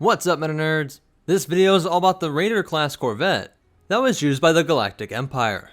What's up, Meta Nerds? This video is all about the Raider-class Corvette that was used by the Galactic Empire.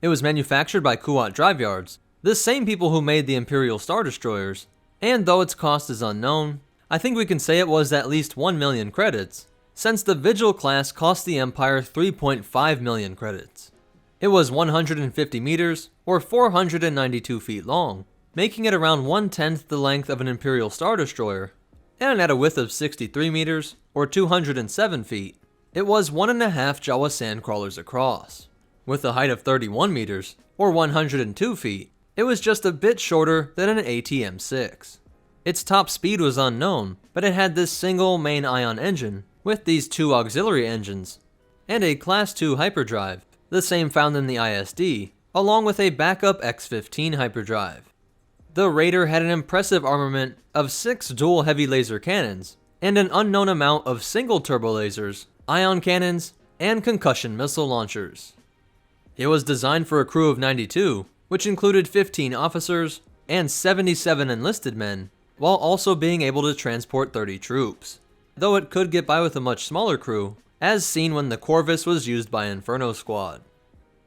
It was manufactured by Kuat Drive Yards, the same people who made the Imperial Star Destroyers, and though its cost is unknown, I think we can say it was at least 1 million credits, since the Vigil class cost the Empire 3.5 million credits. It was 150 meters, or 492 feet long, making it around 1/10 the length of an Imperial Star Destroyer, and at a width of 63 meters, or 207 feet, it was 1.5 Jawa sandcrawlers across. With a height of 31 meters, or 102 feet, it was just a bit shorter than an ATM-6. Its top speed was unknown, but it had this single main ion engine, with these 2 auxiliary engines, and a Class 2 hyperdrive, the same found in the ISD, along with a backup X-15 hyperdrive. The Raider had an impressive armament of 6 dual heavy laser cannons, and an unknown amount of single turbo lasers, ion cannons, and concussion missile launchers. It was designed for a crew of 92, which included 15 officers and 77 enlisted men, while also being able to transport 30 troops, though it could get by with a much smaller crew, as seen when the Corvus was used by Inferno Squad.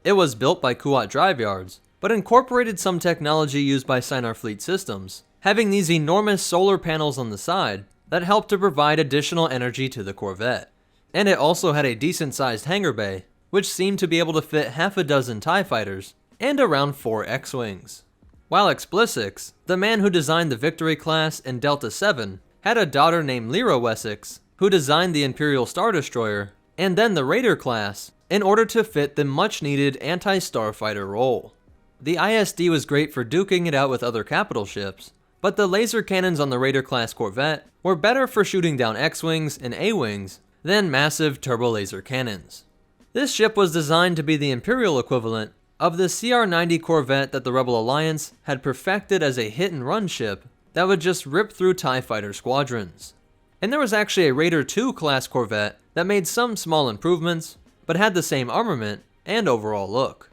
It was built by Kuat Drive Yards, but incorporated some technology used by Sinar Fleet Systems, having these enormous solar panels on the side that helped to provide additional energy to the Corvette. And it also had a decent sized hangar bay, which seemed to be able to fit half a dozen TIE fighters, and around 4 X-Wings. While Explicix, the man who designed the Victory class and Delta 7, had a daughter named Lyra Wessex, who designed the Imperial Star Destroyer, and then the Raider class, in order to fit the much needed anti-starfighter role. The ISD was great for duking it out with other capital ships, but the laser cannons on the Raider-class Corvette were better for shooting down X-Wings and A-Wings than massive turbo laser cannons. This ship was designed to be the Imperial equivalent of the CR-90 Corvette that the Rebel Alliance had perfected as a hit-and-run ship that would just rip through TIE fighter squadrons. And there was actually a Raider 2 class Corvette that made some small improvements, but had the same armament and overall look.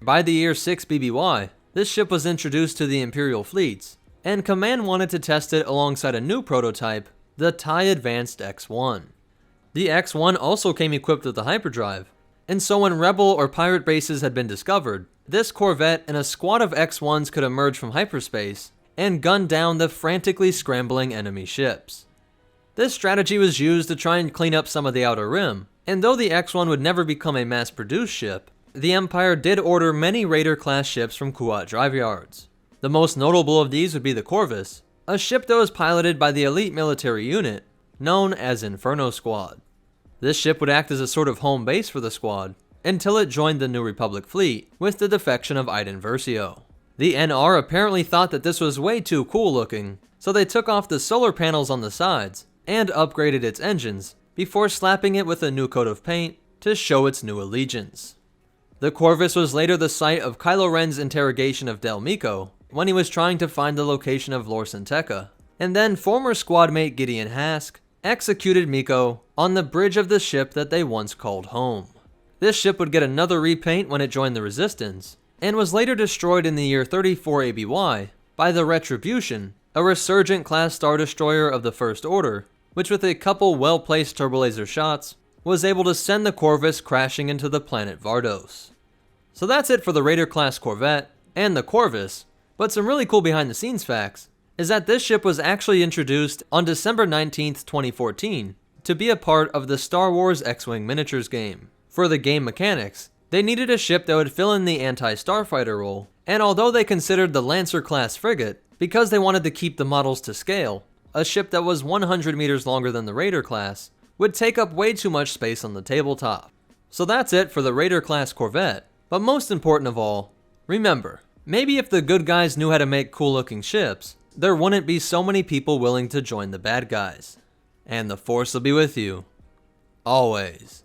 By the year 6 BBY, this ship was introduced to the Imperial fleets, and Command wanted to test it alongside a new prototype, the TIE Advanced X-1. The X-1 also came equipped with a hyperdrive, and so when Rebel or pirate bases had been discovered, this Corvette and a squad of X-1s could emerge from hyperspace and gun down the frantically scrambling enemy ships. This strategy was used to try and clean up some of the Outer Rim, and though the X-1 would never become a mass-produced ship, the Empire did order many Raider-class ships from Kuat Drive Yards. The most notable of these would be the Corvus, a ship that was piloted by the elite military unit, known as Inferno Squad. This ship would act as a sort of home base for the squad, until it joined the New Republic fleet with the defection of Iden Versio. The NR apparently thought that this was way too cool looking, so they took off the solar panels on the sides, and upgraded its engines, before slapping it with a new coat of paint to show its new allegiance. The Corvus was later the site of Kylo Ren's interrogation of Del Meeko when he was trying to find the location of Lor San Tekka, and then former squad mate Gideon Hask executed Meeko on the bridge of the ship that they once called home. This ship would get another repaint when it joined the Resistance, and was later destroyed in the year 34 ABY by the Retribution, a Resurgent-class Star Destroyer of the First Order, which with a couple well-placed turbolaser shots, was able to send the Corvus crashing into the planet Vardos. So that's it for the Raider-class Corvette and the Corvus, but some really cool behind-the-scenes facts is that this ship was actually introduced on December 19th, 2014 to be a part of the Star Wars X-Wing miniatures game. For the game mechanics, they needed a ship that would fill in the anti-starfighter role, and although they considered the Lancer-class frigate, because they wanted to keep the models to scale, a ship that was 100 meters longer than the Raider class would take up way too much space on the tabletop. So that's it for the Raider-class Corvette, but most important of all, remember, maybe if the good guys knew how to make cool-looking ships, there wouldn't be so many people willing to join the bad guys. And the Force will be with you, always.